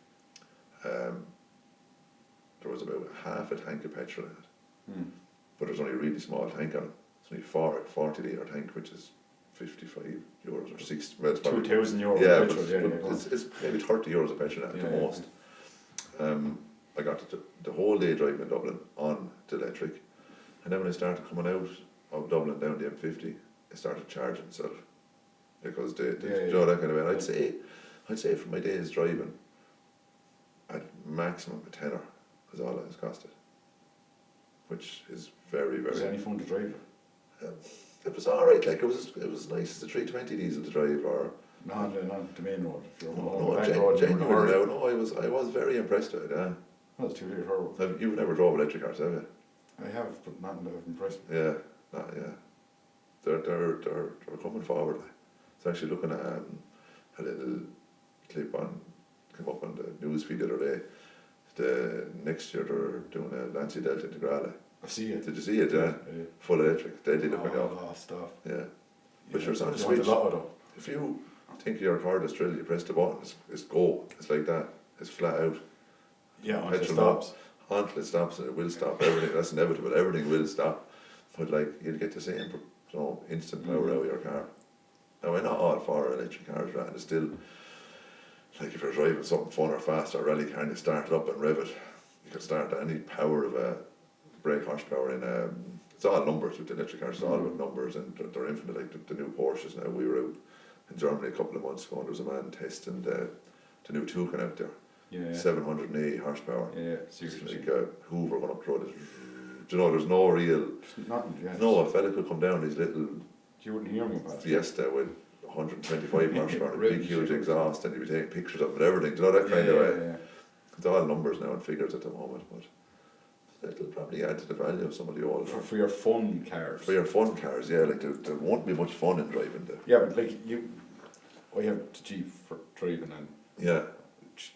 There was about half a tank of petrol in it, but there was only a really small tank on it. only 40 litre tank, which is €55 or 60. Well, it's probably €2,000 yeah, petrol, but it's maybe €30 a petrol at the most. I got the whole day driving in Dublin on the electric, and then when I started coming out of Dublin down the M50, it started charging itself because you know that kind of way. I'd say for my days driving, at maximum a tenner was all it has costed, which is very, very. Was it any fun to drive? It was all right. Like it was nice as a 320 diesel to drive, or not the main road. If you're genuinely now. No, I was very impressed with it. Yeah. Well, it's 2 litre turbo. You've never drove electric cars, have you? I have, but not that I've impressed me. Yeah, yeah. They're coming forward. Like. I was actually looking at a little clip came up on the news feed the other day. Next year they're doing a Lancia Delta Integrale. I see it. Did you see it? Yeah. Full electric. Deadly looking out. Oh, stuff. Yeah. But you're on a You switch. want a lot of them. If you think your car is drill, you press the button, it's go. It's like that. It's flat out. Yeah, until it stops. Until it stops, and it will stop. Everything, that's inevitable. Everything will stop. But like, you'll get the same, instant power out of your car. Now, we're not all for electric cars, right? And it's still, like if you're driving something fun or fast or rally car and you start it up and rev it, you can start any power of a brake horsepower in it's all numbers with the electric cars, it's all about numbers, and they're infinite, like the new Porsches now. We were out in Germany a couple of months ago, and there was a man testing the new Toucan out there. Yeah. 780 horsepower. Yeah, seriously. It's like a Hoover going up the road. Do you know, there's no real. Nothing, yeah. No, a fella could come down these little. You wouldn't hear me about Fiesta with 125 horsepower and a big huge exhaust, and you'd be taking pictures of it and everything. Do you know that kind of way? Yeah. It's all numbers now and figures at the moment, but it'll probably add to the value of some of the old. For your fun cars. For your fun cars, yeah. Like there won't be much fun in driving them. Yeah, but like I have the Jeep for driving, and yeah.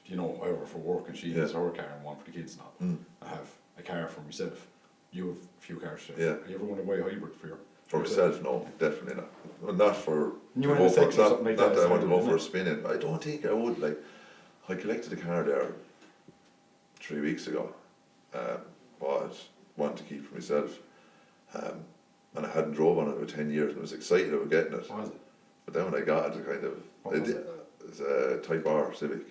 You know, I work for work and she has her car and one for the kids now. I have a car for myself. You have a few cars. Yeah. Are you ever going to buy a hybrid for your? For myself, no, definitely not. Well, not for. You want to take something like that. Not that I want to go for a spin in. I don't think I would. Like, I collected a car there 3 weeks ago. Bought one to keep for myself. And I hadn't drove on it for 10 years, and I was excited about getting it. What was it? But then when I got it, it's a Type R Civic.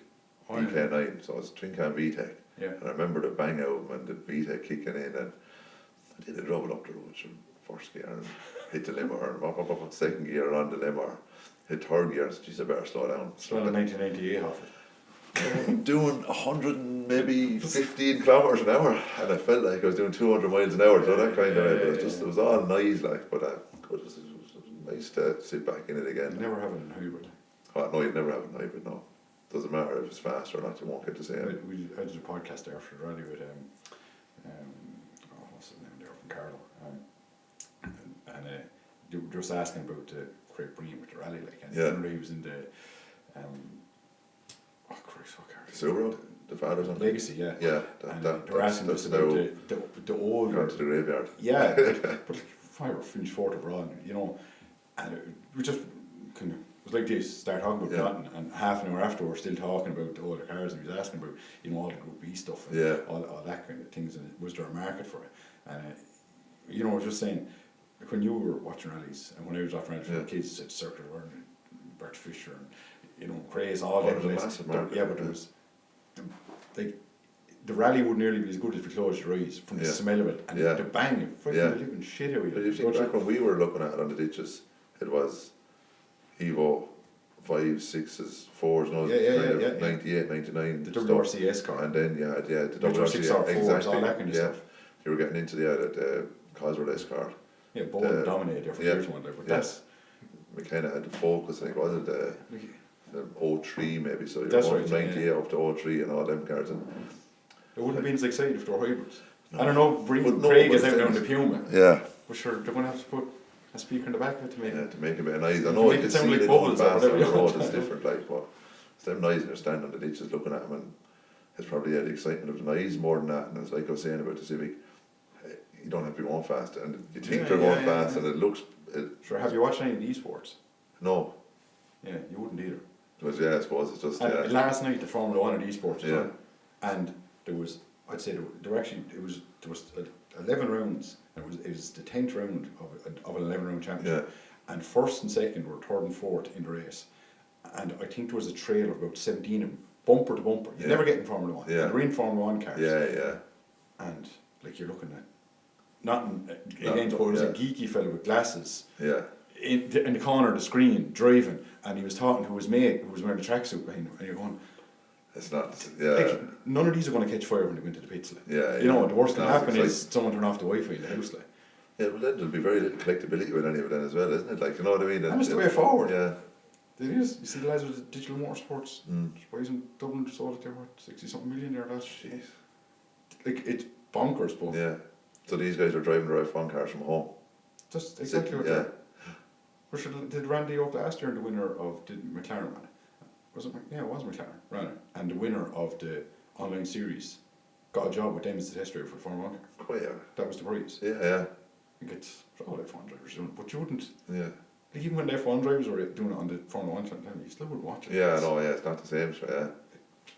DK9, so it's twin cam VTEC. Yeah. And I remember the bang out and the VTEC kicking in, and I did a drove it up the road, first gear and hit the limiter, and up, second gear on the limiter, hit third gear, and said, geez, I better slow down. Slow down 1998 off it. Doing 100 and maybe 15 kilometres an hour, and I felt like I was doing 200 miles an hour, so that kind of way, but it was all noise like, but it was nice to sit back in it again. You never have it in hybrid. Oh, no, you'd never have it in hybrid, no. Doesn't matter if it's fast or not, you won't get the same. I did a podcast there after the rally with what's his name there from Carlo, and they were just asking about the Craig Breen with the rally, like, and he was in the Christ, what car? The Subaru, the father's on Legacy, yeah. Yeah, they were asking us about the old. Gone to the graveyard. Yeah, but like, fire finished fourth abroad, you know, and we just kind of. It was like this, start talking about nothing, and half an hour after we're still talking about all the cars, and he was asking about, you know, all the Group B stuff and all that kind of things, and was there a market for it? And you know, I was just saying, like when you were watching rallies, and when I was watching rallies for the kids, said Circular Warren, Bert Fisher, and you know, Craze, all that. Yeah, but there was like the rally would nearly be as good if you closed your eyes from the smell of it, and the bang, it freaking living shit out of you. But you think back when we were looking at it on the ditches, it was Evo 5s, 6s, 4s, 98, 99. The WRCS car. And then the WRCS, exactly. All that kind of stuff. You were getting into the Cosworth S car. Yeah, Bowen dominated there for years, but that's. We kind of had the Focus, I think, was it the 03 maybe, so you're going from 98 up to 03 and all them cars. And it wouldn't have been as exciting if they were hybrids. No. I don't know, Craig is out there on the Puma. Yeah. But sure, they're going to have to put a speaker in the back of it to make it. To make a bit of noise. I know you can see it going fast on the road, it's different, like, but it's them noise and you're standing on the ditches looking at them, and it's probably the excitement of the noise more than that. And it's like I was saying about the Civic, you don't have to be going fast, and you think they're going fast, and it looks. Sure, have you watched any of the esports? No. Yeah, you wouldn't either. Because I suppose it's just. And last night the Formula 1 of the esports was on, and there was, I'd say there were actually there was 11 rounds And it was the 10th round of an 11-round championship. Yeah. And first and second were third and fourth in the race. And I think there was a trail of about 17 of them, bumper to bumper. You never get in Formula 1. Yeah. They're in Formula 1 cars. Yeah. And like you're looking at, it was a geeky fella with glasses. Yeah. In the corner of the screen, driving, and he was talking to his mate who was wearing the tracksuit behind him, and you're going, it's not, yeah. Like, none of these are going to catch fire when they go into the pits. Like. Yeah, you know, the worst that can happen like, is someone turn off the Wi-Fi in the house. Like. Yeah, well then there'll be very little collectability with any of it then as well, isn't it? Like, you know what I mean? And it's the way forward. Yeah. It is. You see the lads with the digital motorsports. Boys in Dublin just sold it there, what, 60-something million there last. Jeez. Like, it's bonkers, but. Yeah. So these guys are driving the F1 cars from home. Just exactly what they're. Did Randy Oak last year, the winner of McLaren ran it? Was it? Yeah, it was McLaren ran it, and the winner of the online series got a job with them as the test driver for the Formula 1 car. Quite, yeah. That was the prize. Yeah. I think it's all F1 drivers doing it, but you wouldn't. Yeah. Like even when the F1 drivers were doing it on the Formula 1 channel, you still wouldn't watch it. Yeah, no, yeah, it's not the same, so yeah.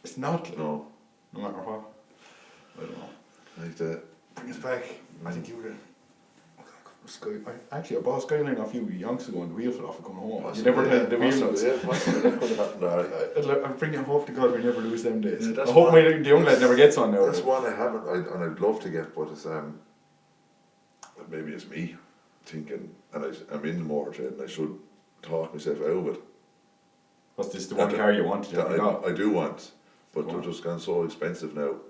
It's not. Like, no. No matter what. I don't know. Like the. Bring us back. I think you would. I bought a Skyline off you yonks ago and the wheel fell off and come home. Possibly, you never had the wheel nuts. Yeah, possibly. That could have happened, Larry. I'm bringing hope to God we never lose them days. Yeah, I hope the young lad never gets on now. That's one I haven't, and I'd love to get, but it's maybe it's me thinking, and I'm in the motor trade and I should talk myself out of it. Was this the one car you wanted to I do want, but they're just gone so expensive now.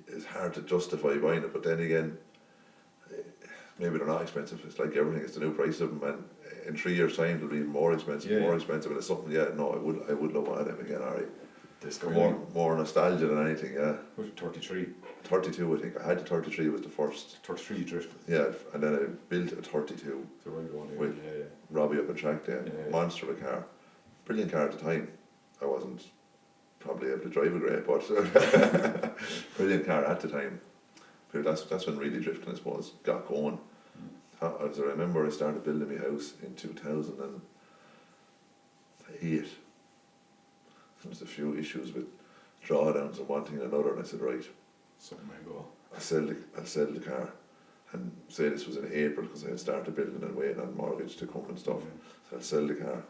It's hard to justify buying it, but then again, maybe they're not expensive. It's like everything; it's the new price of them, and in 3 years' time, they'll be even more expensive, expensive. And it's something. Yeah, no, I would love one of them again, Ari. More nostalgia than anything. Yeah. Was it 33? 32, I think. I had the 33 was the first. 33 drifted. Yeah, and then I built a 32 with Robbie up in track then. Monster of a car. Brilliant car at the time. I wasn't probably able to drive a great, but brilliant car at the time. But that's when really drifting, I suppose, got going. As I remember, I started building my house in 2008. There was a few issues with drawdowns and one thing and another, and I said, right, I'll sell the car, and say this was in April because I had started building and waiting on mortgage to come and stuff. So I'll sell the car,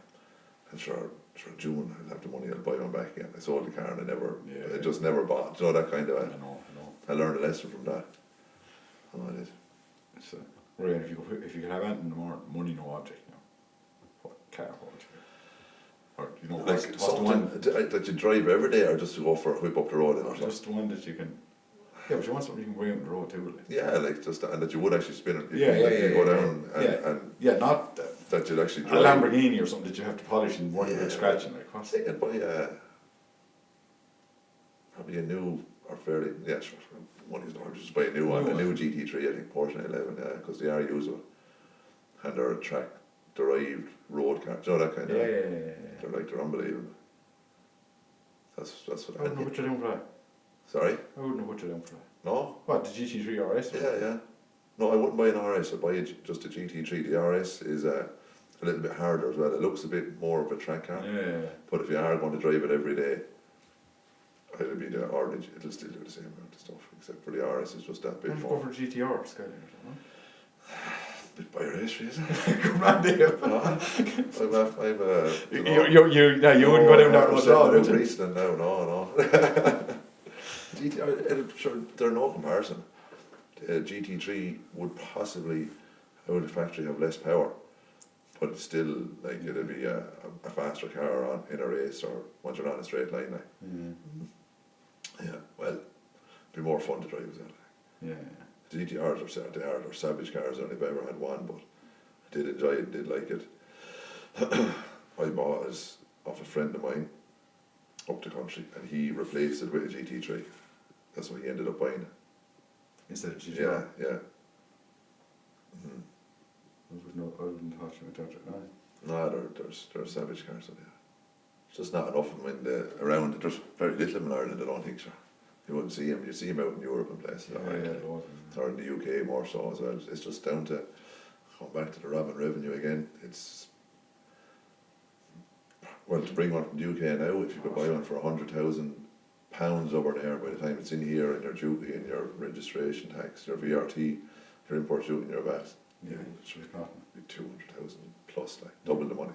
and sure June I'll have the money, I'll buy one back again. I sold the car and I just never bought. You know, that kind of. I know. I learned a lesson from that. Oh, I did. So, right, if you could have anything more money, no object, you know, what car would you? Or you know, like what's the one that you drive every day, or just to go for a whip up the road? Or just the one that you can. Yeah, but you want something you can bring out on the road too, like. Yeah, like just and that you would actually spin it. You go down and not that you'd actually drive. A Lamborghini or something that you have to polish and work with scratching, like. I think I'd buy probably a new or fairly money's not just buy a new one, a new GT3, I think Porsche 911, because they are usable and they're a track derived road car, you know, that kind of. They're unbelievable. That's what I wouldn't know what you're doing for that. Sorry? I wouldn't know what you're doing for that. No? What, the GT3 RS? Yeah. No, I wouldn't buy an RS, I'd buy just a GT3. The RS is a little bit harder as well. It looks a bit more of a track car. But if you are going to drive it every day, it'll be it'll still do the same amount of stuff, except for the RS is just that bit more. Go for GTR, Skyline, bit by race, isn't it? Come on, Dave. You wouldn't go down that road at all, would you? No. GTR, sure, they're no comparison. GT3 would possibly, out of the factory, have less power, but it's still like it'll be a faster car in a race or once you're on a straight line. Like. Yeah, well, it'd be more fun to drive as well. GTRs they're savage cars. I've ever had one, but I did enjoy it, did like it. I bought it off a friend of mine up the country, and he replaced it with a GT3. That's what he ended up buying. Instead of GTR? Yeah. I wouldn't touch it. No, they're savage cars. So there's just not enough of them around. There's very little of them in Ireland, I don't think so. You wouldn't see them. You see them out in Europe and places. Or in the UK more so as well. It's just down to going back to the robbing revenue again. To bring one from the UK now, if you could buy one for £100,000 over there, by the time it's in here and your duty and your registration tax, your VRT, You're import shooting, you're about Yeah, it's really not. 200,000 plus, like double the money.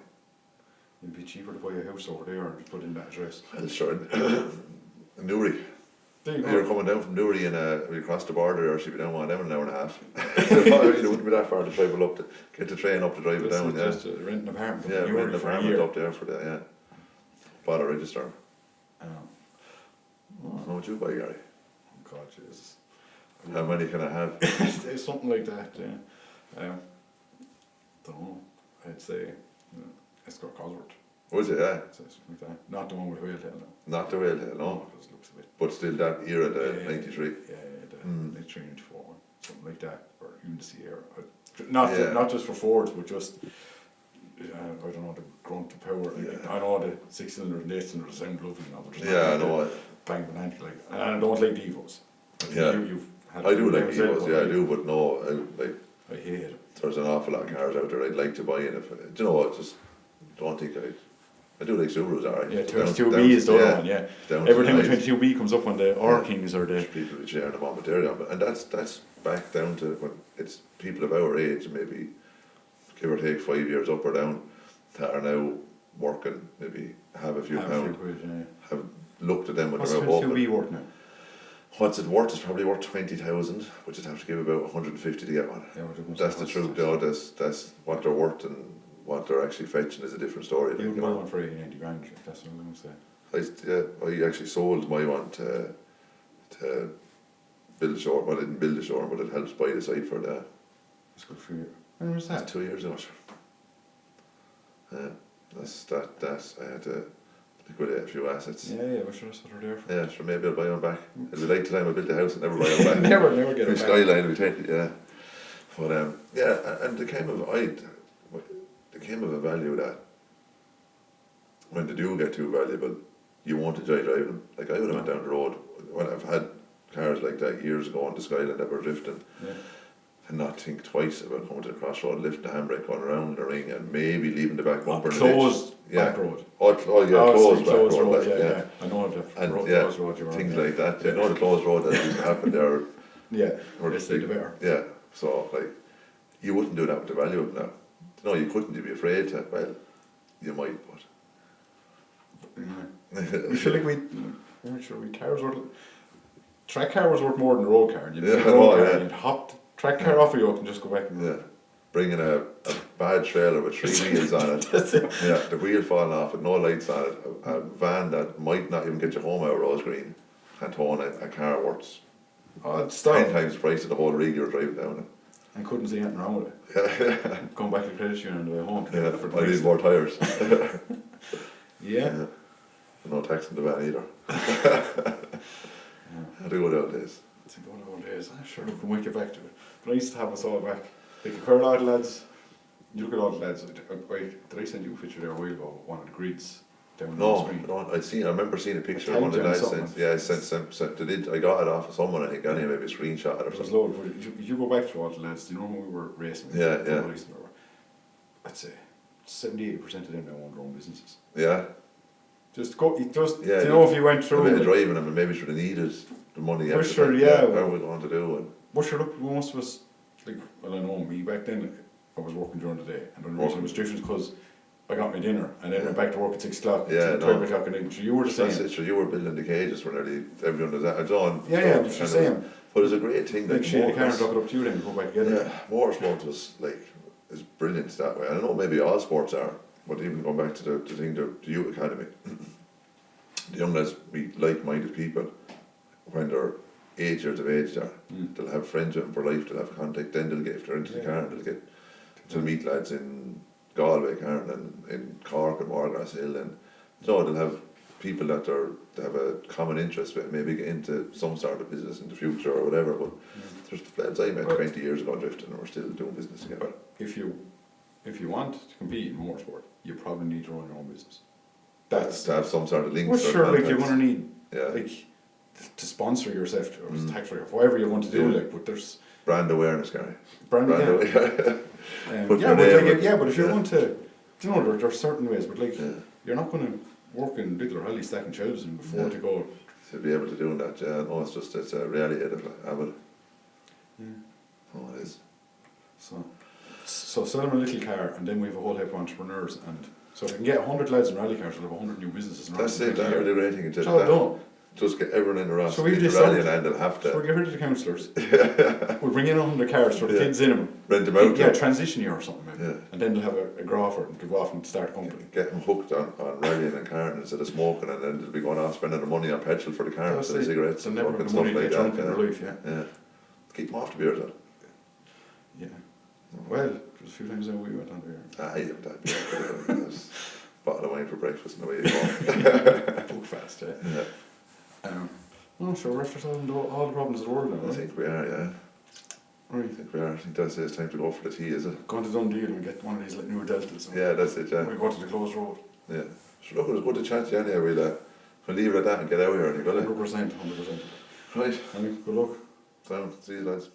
It'd be cheaper to buy a house over there and just put in that address. Well, sure. In Newry. There you You're go. coming down from Newry and we cross the border, or she'd be down an hour and a half. It wouldn't be that far to travel up to get the train up to drive it down. Yeah, Just rent an apartment. yeah, rent an for a apartment year. up there for that. Yeah, bought a register. Um, How much you buy, Gary? oh God, Jesus. How many can I have? It's something like that. Yeah. Don't know. I'd say Escort Cosworth. Was it? Yeah, So something like that. Not the one with whale tail. No. not the whale tail, no. Because it looks a bit. But still, that era, the Yeah, '93. Yeah, the Mm. 93, 94 one, something like that, or even the Sierra. Yeah. Not just for Fords, but just I don't know, the grunt of power. Like, Yeah. I know the 6-cylinder and 8-cylinder sound lovely now, but Yeah, I know. bang banana like, and I don't like Devos. Yeah. You've had I do like them yourself, Evos, yeah, I do, but no, I hate it. there's an awful lot of cars out there I'd like to buy, and if, do you know what, just don't think I do like Subarus, alright. Yeah, 22B is the other one, yeah. Down Everything to with 22B comes up on the R-Kings or the... people who share the momentarily, and that's back down to when it's people of our age, maybe give or take 5 years up or down, that are now working, maybe have a few pounds, have looked at them when What's they're out walking. 22B worth now? What's it worth? It's probably worth 20,000, but you'd have to give about 150 to get one. Yeah, well, That's the truth, though. That's what they're worth, and what they're actually fetching is a different story. You would buy one for 80, 90 grand, like, that's what I was going to say. I actually sold my one to build a showroom. Well, I didn't build a showroom, but it helps buy the site for that. That's good for you. When was That's that? 2 years ago. That's that. I had to liquidate a few assets. Yeah, well, sure, that's what they're there for. Yeah, sure, maybe I'll buy them back. It'll be like the time I built the house and never buy them back. never get it back. Skyline, we take it, yeah. But yeah, and there came of a value that when they do get too valuable, you won't enjoy driving them. Like I would have went down the road when I've had cars like that years ago on the Skyline that were drifting, and not think twice about coming to the crossroad, lifting the handbrake, going around the ring, and maybe leaving the back bumper in the ditch. Closed back road. Closed back road, like, yeah. I know the and closed road you're on. things like that. You know the closed road that used to happen there. Yeah, Or they just say the better. Yeah, so like, you wouldn't do that with the value of them now. No, you couldn't. You'd be afraid to. Well, you might, but. We feel like we're sure cars worth. Track car was worth more than the road car. You'd you'd hop the track car off of you and just go back and bringing a bad trailer with 3 wheels on it. That's it. Yeah, the wheel falling off with no lights on it. A van that might not even get you home out of Rose Green, and towing a car worth 10 times the price of the whole rig you're driving down it. And couldn't see anything wrong with it. Yeah, Going back to the credit union on the way home. I need more tyres. Yeah. No tax in the van either. I do what it is. It's a good old days. I'm sure we can wake you back to it. But I used to have us all back. Like, a lot of lads, you look at all the lads, did I send you a picture there a while ago, one of the grids down No, the screen? I remember seeing a picture of one of the lads sent. Yeah, I got it off of someone, I think, anyway, maybe a screenshot it or There was something. loads, but you go back to all the lads, do you know when we were racing? Yeah. I'd say 78% of them now own their own businesses. Yeah. Just go, you Yeah, know, if you went A through. bit of driving them, and maybe should have needed the money. Well, extra. sure, yeah. How are we going to do? And But sure, look, most of us, like, well, I know me back then, I was working during the day, and the reason I was drifting because I got my dinner, and then went back to work at 6 o'clock, Yeah, 12 o'clock at night. So you were the same. that's it, so you were building the cages for nearly everyone does that. I don't. Yeah, it's the same. But it's a great thing. Like, share the car and motors- drop it up to you, then we go back together. Yeah, motorsport is brilliant that way. I don't know, maybe all sports are, but even going back to the thing, the youth academy, the young lads meet like-minded people when they're 8 years of age there. They'll have friends with them for life, they'll have contact, then they'll get, if they're into the car, they'll meet lads in Galway, Cairn, and in Cork and Morgrass Hill, and they'll have people that they have a common interest with, maybe get into some sort of business in the future or whatever, but there's lads I met 20 years ago drifting and we're still doing business together. If you want to compete in motorsport, you probably need to run your own business. That's to have some sort of links. Well, or sure, like, contacts. you're going to need, Yeah. like, to sponsor yourself, or tax write off, whatever you want to do, Yeah. like, but there's Brand awareness, Gary. brand Brand yeah. awareness. Put Yeah, your but name like, with- yeah, but if you yeah. want to, you know, there are certain ways, but like, Yeah. you're not going to work in Little or Hally stacking shelves and before to go. To be able to do that, yeah, no, it's a reality of it. Yeah. Oh, it is. So sell them a little car, and then we have a whole heap of entrepreneurs. And so if we can get 100 lads in rally cars, we'll have 100 new businesses. That's it. That's really great thing. It's all done. Just get everyone in the Ross. So we've the rally and they'll have to. So we get rid of the councillors. We'll bring in 100 cars for the kids in them. Rent them out. Yeah, transition year or something maybe. Yeah. And then they'll have a grapher to go off and start a company. Get them hooked on rallying and carting instead of smoking, and then they'll be going off spending their money on petrol for the car instead of cigarettes They'll and never fucking have stuff money to like get drunk that. in their life, Yeah. Keep them off the beer, though. Yeah. Well, there's a few times now we went on beer. That's bottle of wine for breakfast and away you go. Book fast, yeah. Yeah. No, sure, we're after solving all the problems of the world now, I right? think we are, yeah. Right. I think we are. I think that's it. It's time to go for the tea, is it? Go on to Dundee and we get one of these like newer deltas. Yeah, that's it, yeah. We go to the closed road. Yeah. So look, it was good to chat to you anyway. We'll leave it at that and get out here. 100%, 100%. Right. Good luck. Sound. See you lads.